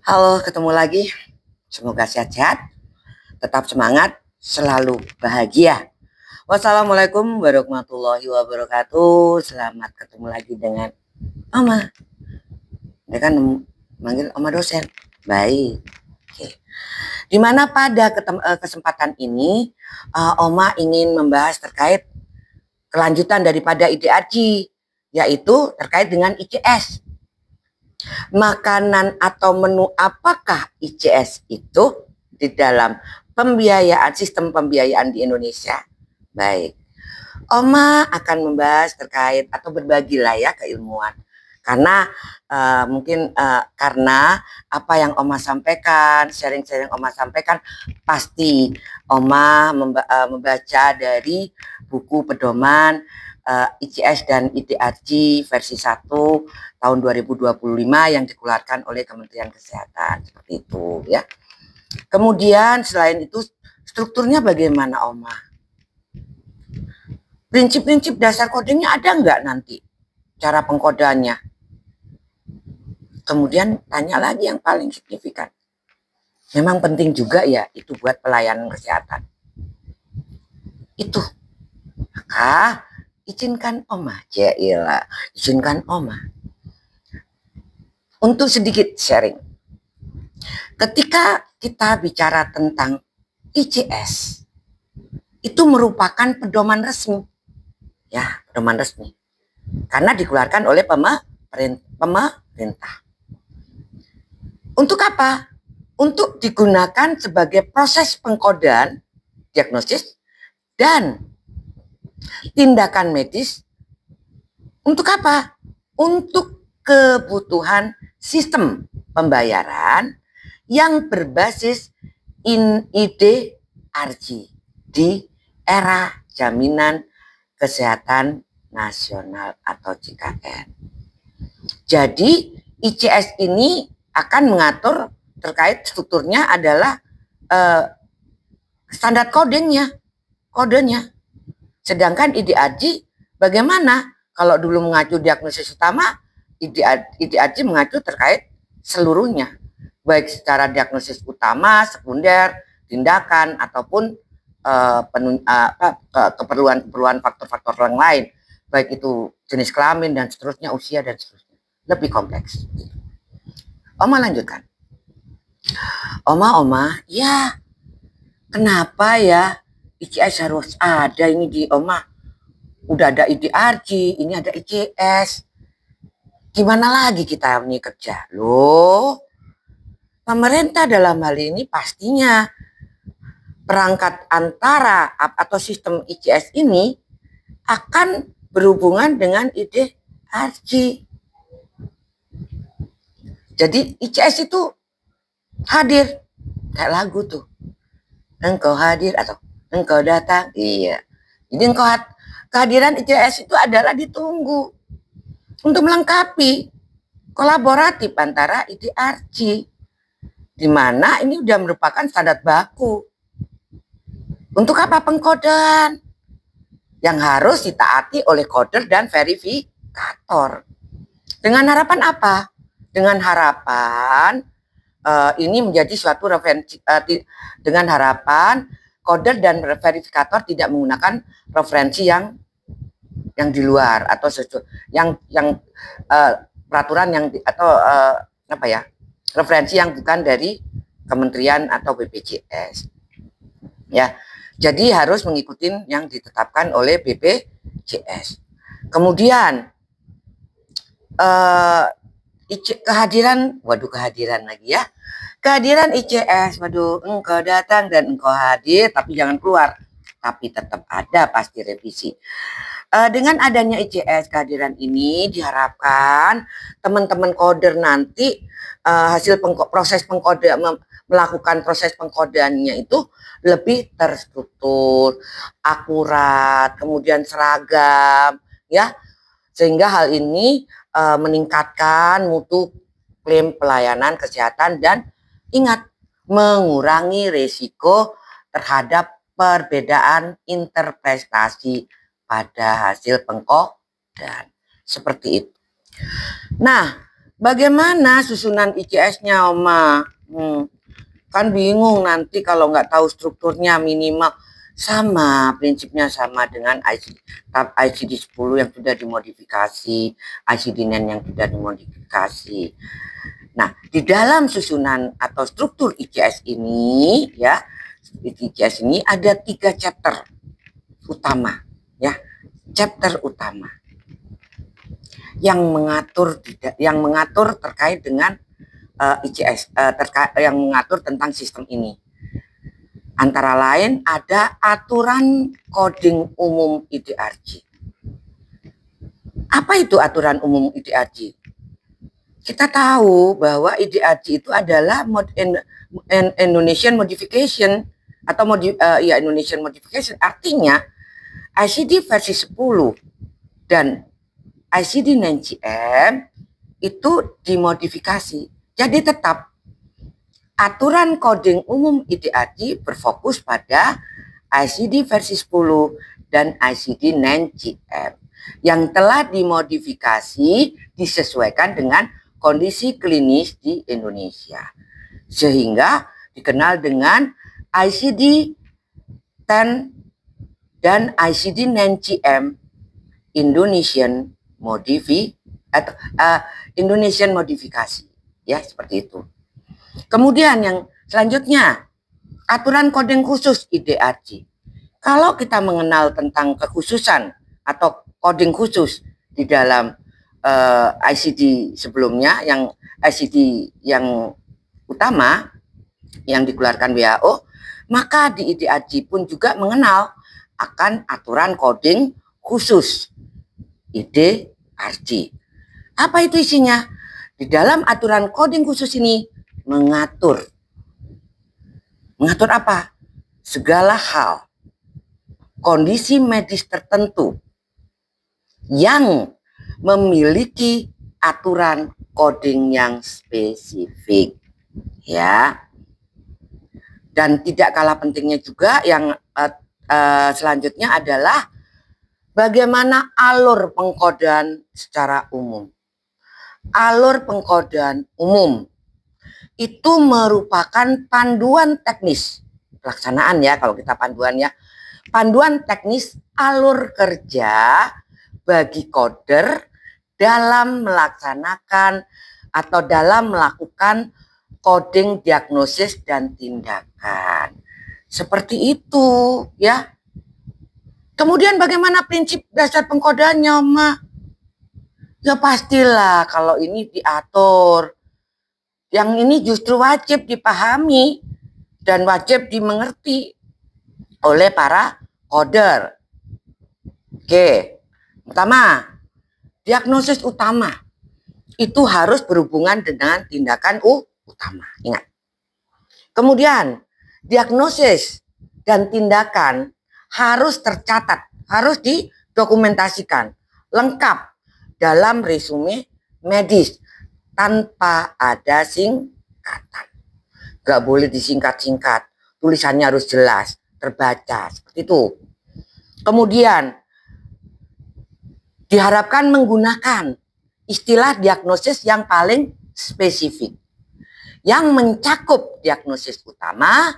Halo, ketemu lagi. Semoga sehat-sehat, tetap semangat, selalu bahagia. Wassalamualaikum warahmatullahi wabarakatuh. Selamat ketemu lagi dengan Oma. Dia kan manggil Oma dosen. Baik. Oke. Dimana pada kesempatan ini, Oma ingin membahas terkait kelanjutan daripada IDARJ, yaitu terkait dengan ICS. Makanan atau menu apakah ICS itu di dalam pembiayaan, sistem pembiayaan di Indonesia? Baik, Oma akan membahas terkait atau berbagi lah ya keilmuan. Karena karena apa yang Oma sampaikan, sharing-sharing Oma sampaikan, pasti Oma membaca dari buku pedoman ICS dan IDARJ versi 1 tahun 2025 yang dikeluarkan oleh Kementerian Kesehatan, seperti itu ya. Kemudian selain itu strukturnya bagaimana Oma? Prinsip-prinsip dasar kodenya ada nggak nanti? Cara pengkodannya. Kemudian tanya lagi yang paling signifikan. Memang penting juga ya itu buat pelayanan kesehatan. Itu. Maka izinkan Oma, Jailah, izinkan Oma untuk sedikit sharing. Ketika kita bicara tentang ICS, itu merupakan pedoman resmi. Ya, pedoman resmi. Karena dikeluarkan oleh pemerintah. Untuk apa? Untuk digunakan sebagai proses pengkodan, diagnosis, dan tindakan medis. Untuk apa? Untuk kebutuhan sistem pembayaran yang berbasis IDARJ di era jaminan kesehatan nasional atau JKN. Jadi ICS ini akan mengatur terkait strukturnya adalah standar kodenya. Sedangkan IDARJ bagaimana? Kalau dulu mengacu diagnosis utama, IDARJ mengacu terkait seluruhnya, baik secara diagnosis utama, sekunder, tindakan ataupun keperluan faktor-faktor yang lain, baik itu jenis kelamin dan seterusnya, usia dan seterusnya. Lebih kompleks. Oma lanjutkan. Oma, ya kenapa ya ICS harus ada ini di Oma? Udah ada IDARJ, ini ada ICS. Gimana lagi kita ini kerja? Loh, pemerintah dalam hal ini pastinya perangkat antara atau sistem ICS ini akan berhubungan dengan IDARJ. Jadi ICS itu hadir kayak lagu tuh. Engkau hadir atau engkau datang. Iya. Jadi kehadiran ICS itu adalah ditunggu untuk melengkapi kolaboratif antara IDARJ, di mana ini sudah merupakan standar baku. Untuk apa pengkodean? Yang harus ditaati oleh koder dan verifikator. Dengan harapan apa? Dengan harapan ini menjadi suatu referensi, dengan harapan koder dan verifikator tidak menggunakan referensi yang di luar atau yang peraturan yang atau apa ya, referensi yang bukan dari kementerian atau BPJS ya. Jadi harus mengikuti yang ditetapkan oleh BPJS. Kemudian kehadiran lagi ya, kehadiran ICS, engkau datang dan engkau hadir, tapi jangan keluar, tapi tetap ada pasti revisi. Dengan adanya ICS, kehadiran ini diharapkan teman-teman koder nanti hasil proses pengkode melakukan proses pengkodeannya itu lebih terstruktur, akurat, kemudian seragam ya, sehingga hal ini meningkatkan mutu klaim pelayanan kesehatan dan ingat mengurangi risiko terhadap perbedaan interpretasi pada hasil pengkodan. Seperti itu. Nah, Bagaimana susunan ICS-nya, Oma? Kan bingung nanti kalau nggak tahu strukturnya. Minimal sama, prinsipnya sama dengan ICD 10 yang sudah dimodifikasi, ICD 9 yang sudah dimodifikasi. Nah, di dalam susunan atau struktur ICS ini, ya, ICS ini ada 3 chapter utama, ya, chapter utama yang mengatur terkait dengan ICS, yang mengatur tentang sistem ini. Antara lain ada aturan coding umum IDRG. Apa itu aturan umum IDRG? Kita tahu bahwa IDRG itu adalah Indonesian Modification atau Indonesian Modification, artinya ICD versi 10 dan ICD 9GM itu dimodifikasi. Jadi tetap aturan coding umum IDRG berfokus pada ICD versi 10 dan ICD 9GM yang telah dimodifikasi disesuaikan dengan kondisi klinis di Indonesia, sehingga dikenal dengan ICD 10 dan ICD 9GM Indonesian modifikasi, ya, seperti itu. Kemudian yang selanjutnya, aturan coding khusus IDRG. Kalau kita mengenal tentang kekhususan atau coding khusus di dalam ICD sebelumnya, yang ICD yang utama yang dikeluarkan WHO, maka di IDRG pun juga mengenal akan aturan coding khusus IDRG. Apa itu isinya? Di dalam aturan coding khusus ini mengatur apa? Segala hal kondisi medis tertentu yang memiliki aturan coding yang spesifik, ya. Dan tidak kalah pentingnya juga yang selanjutnya adalah bagaimana alur pengkodean secara umum. Alur pengkodean umum itu merupakan panduan teknis pelaksanaan, ya, kalau kita panduan, ya, panduan teknis alur kerja bagi coder dalam melaksanakan atau dalam melakukan coding, diagnosis, dan tindakan. Seperti itu, ya. Kemudian bagaimana prinsip dasar pengkodeannya, Oma? Ya pastilah kalau ini diatur. Yang ini justru wajib dipahami dan wajib dimengerti oleh para coder. Oke, pertama, diagnosis utama itu harus berhubungan dengan tindakan utama. Ingat. Kemudian, diagnosis dan tindakan harus tercatat, harus didokumentasikan lengkap dalam resume medis tanpa ada singkatan. Gak boleh disingkat-singkat, tulisannya harus jelas, terbaca, seperti itu. Kemudian, diharapkan menggunakan istilah diagnosis yang paling spesifik, yang mencakup diagnosis utama,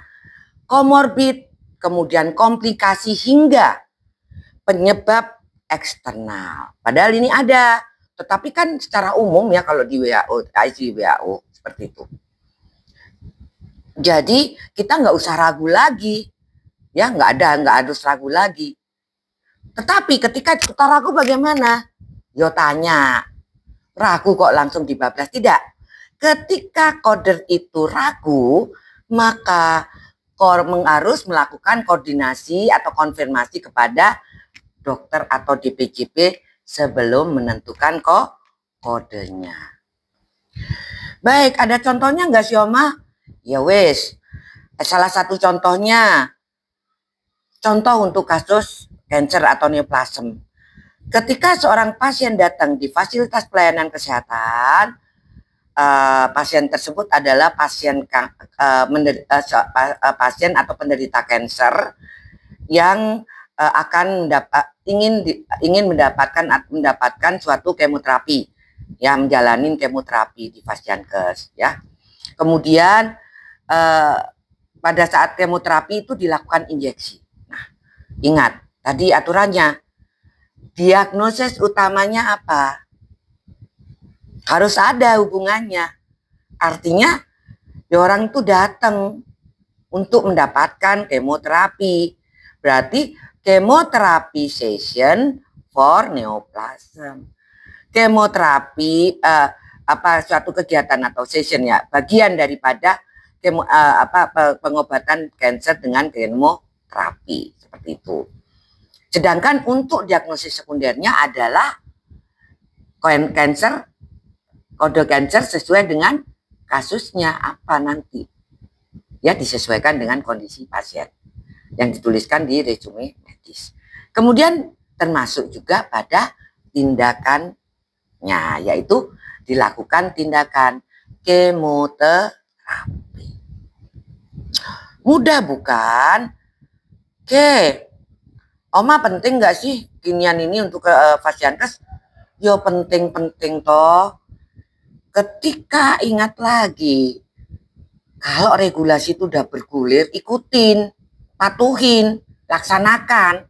komorbid, kemudian komplikasi hingga penyebab eksternal. Padahal ini ada, tetapi kan secara umum, ya, kalau di WHO, ICD WHO seperti itu. Jadi kita nggak usah ragu lagi, ya, nggak harus ragu lagi. Tetapi ketika kita ragu bagaimana? Yo tanya, ragu kok langsung dibablas? Tidak. Ketika coder itu ragu, maka harus melakukan koordinasi atau konfirmasi kepada dokter atau DPJP sebelum menentukan kodenya. Baik, ada contohnya nggak sih, Oma? Ya wes, salah satu contohnya, contoh untuk kasus cancer atau neoplasm. Ketika seorang pasien datang di fasilitas pelayanan kesehatan, pasien tersebut adalah pasien atau penderita kanker yang ingin mendapatkan suatu kemoterapi ya menjalani kemoterapi di Fasiankes ya. Kemudian pada saat kemoterapi itu dilakukan injeksi. Nah, ingat tadi aturannya, diagnosis utamanya apa? Harus ada hubungannya. Artinya orang itu datang untuk mendapatkan kemoterapi. Berarti kemoterapi session for neoplasm. Kemoterapi suatu kegiatan atau session ya, bagian daripada pengobatan kanker dengan kemoterapi seperti itu. Sedangkan untuk diagnosis sekundernya adalah kanker, kode kanker sesuai dengan kasusnya apa nanti. Ya, disesuaikan dengan kondisi pasien yang dituliskan di resume medis. Kemudian termasuk juga pada tindakannya, yaitu dilakukan tindakan kemoterapi. Mudah bukan? Oke, Oma penting nggak sih kinian ini untuk Fasiankes? Yo penting-penting toh. Ketika ingat lagi, kalau regulasi itu udah bergulir, ikutin, patuhin, laksanakan.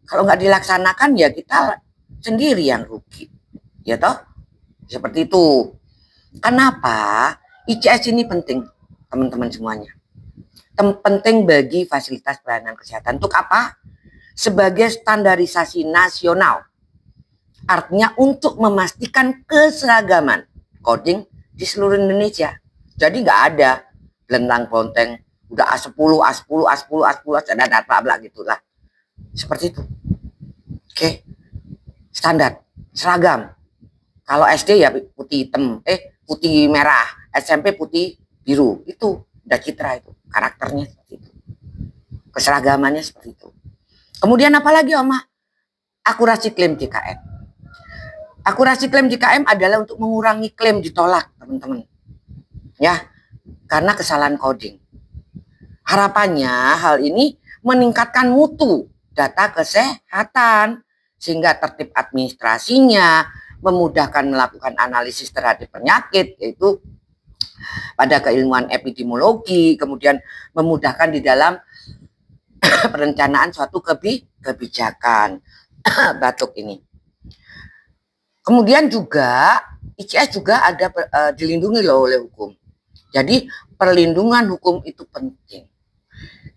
Kalau nggak dilaksanakan ya kita sendiri yang rugi, ya toh? Seperti itu. Kenapa ICS ini penting, teman-teman semuanya? Penting bagi fasilitas pelayanan kesehatan. Untuk apa? Sebagai standarisasi nasional. Artinya untuk memastikan keseragaman coding di seluruh Indonesia. Jadi nggak ada belentang ponteng udah A10, A10, A10, A10, dan bla gitulah. Seperti itu. Oke. Standar, seragam. Kalau SD ya putih hitam, putih merah, SMP putih biru. Itu udah citra itu, karakternya seperti itu. Keseragamannya seperti itu. Kemudian apa lagi, Oma? Akurasi klaim JKN. Akurasi klaim JKM adalah untuk mengurangi klaim ditolak, teman-teman. Ya, karena kesalahan coding. Harapannya hal ini meningkatkan mutu data kesehatan sehingga tertib administrasinya, memudahkan melakukan analisis terhadap penyakit, yaitu pada keilmuan epidemiologi, kemudian memudahkan di dalam perencanaan suatu kebijakan. Batuk ini. Kemudian juga ICS juga ada dilindungi loh oleh hukum. Jadi perlindungan hukum itu penting.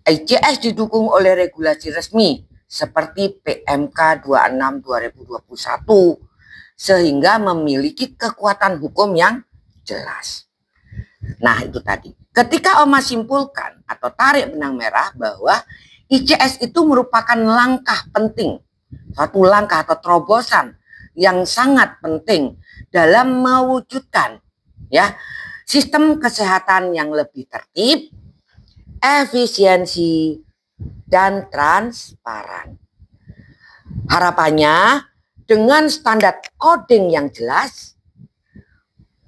ICS didukung oleh regulasi resmi seperti PMK 26 2021 sehingga memiliki kekuatan hukum yang jelas. Nah, itu tadi. Ketika Oma simpulkan atau tarik benang merah bahwa ICS itu merupakan langkah penting, suatu langkah atau terobosan yang sangat penting dalam mewujudkan ya sistem kesehatan yang lebih tertib, efisiensi, dan transparan. Harapannya dengan standar coding yang jelas,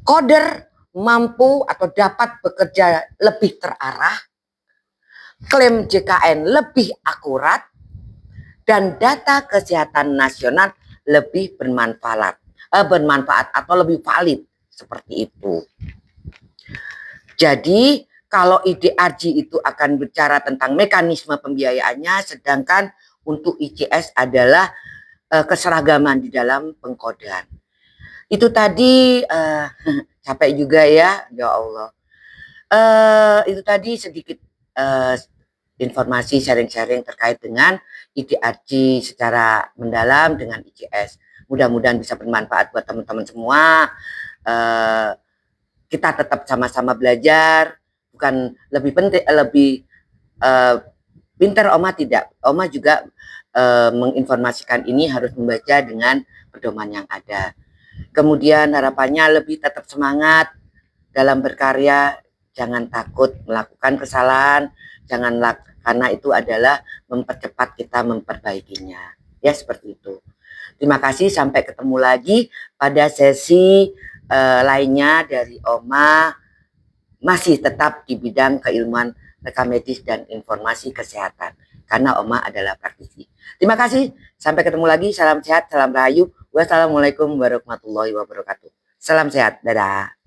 coder mampu atau dapat bekerja lebih terarah, klaim JKN lebih akurat, dan data kesehatan nasional lebih bermanfaat atau lebih valid seperti itu. Jadi kalau IDRG itu akan bicara tentang mekanisme pembiayaannya, sedangkan untuk ICS adalah keseragaman di dalam pengkodean. Itu tadi capek juga ya Allah. Itu tadi sedikit informasi sharing-sharing terkait dengan IDRG secara mendalam dengan ICS. Mudah-mudahan bisa bermanfaat buat teman-teman semua. Kita tetap sama-sama belajar, bukan lebih penting, lebih pintar Oma tidak. Oma juga menginformasikan ini harus membaca dengan pedoman yang ada. Kemudian harapannya lebih tetap semangat dalam berkarya, jangan takut melakukan kesalahan, janganlah, karena itu adalah mempercepat kita memperbaikinya. Ya, seperti itu. Terima kasih, sampai ketemu lagi pada sesi lainnya dari Oma, masih tetap di bidang keilmuan rekam medis dan informasi kesehatan, karena Oma adalah praktisi. Terima kasih, sampai ketemu lagi, salam sehat, salam rahayu. Wassalamualaikum warahmatullahi wabarakatuh. Salam sehat. Dadah.